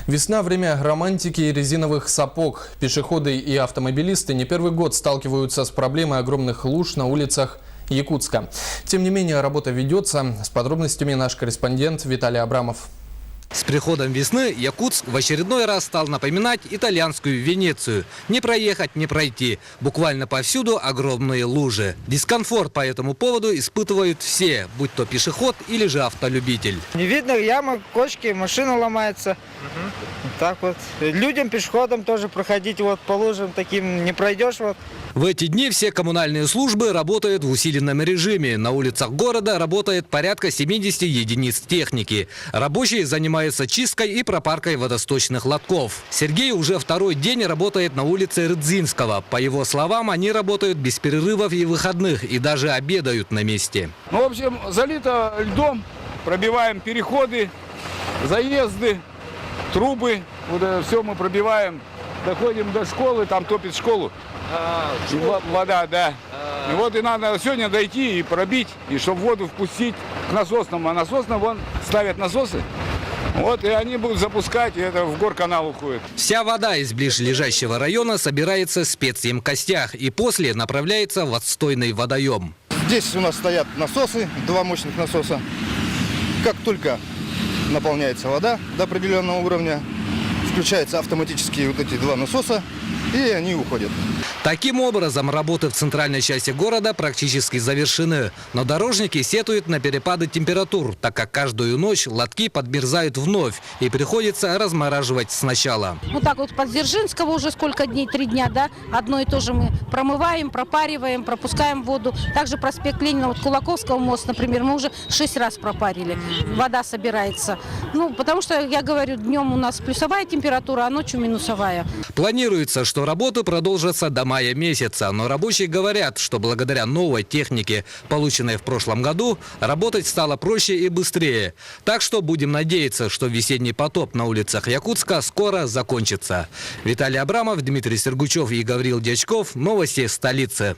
Весна – время романтики и резиновых сапог. Пешеходы и автомобилисты не первый год сталкиваются с проблемой огромных луж на улицах Якутска. Тем не менее, работа ведется. С подробностями наш корреспондент Виталий Абрамов. С приходом весны Якутск в очередной раз стал напоминать итальянскую Венецию. Не проехать, не пройти. Буквально повсюду огромные лужи. Дискомфорт по этому поводу испытывают все, будь то пешеход или же автолюбитель. Не видно ямы, кочки, машина ломается. Так вот. Людям, пешеходам тоже проходить вот по лужам таким не пройдешь. Вот. В эти дни все коммунальные службы работают в усиленном режиме. На улицах города работает порядка 70 единиц техники. Рабочие занимаются чисткой и пропаркой водосточных лотков. Сергей уже второй день работает на улице Рыдзинского. По его словам, они работают без перерывов и выходных, и даже обедают на месте. Ну, в общем, залито льдом, пробиваем переходы, заезды, трубы. Вот это все мы пробиваем. Доходим до школы, там топит школу. Вода, да. И вот и надо сегодня дойти и пробить, и чтобы воду впустить к насосному. А насосно вон ставят насосы. Вот и они будут запускать, и это в горканал уходит. Вся вода из ближлежащего района собирается в спецемкостях и после направляется в отстойный водоем. Здесь у нас стоят насосы, два мощных насоса. Как только наполняется вода до определенного уровня, включаются автоматически вот эти два насоса, и они уходят. Таким образом, работы в центральной части города практически завершены. Но дорожники сетуют на перепады температур, так как каждую ночь лотки подмерзают вновь и приходится размораживать сначала. Вот так вот под Дзержинского уже сколько дней, 3 дня, да, одно и то же мы промываем, пропариваем, пропускаем воду. Также проспект Ленина, вот Кулаковского мост, например, мы уже 6 раз пропарили. Вода собирается. Ну, потому что, я говорю, днем у нас плюсовая температура, а ночью минусовая. Планируется, что работы продолжатся до мая месяца, но рабочие говорят, что благодаря новой технике, полученной в прошлом году, работать стало проще и быстрее. Так что будем надеяться, что весенний потоп на улицах Якутска скоро закончится. Виталий Абрамов, Дмитрий Сергучев и Гаврил Дьячков. Новости столицы.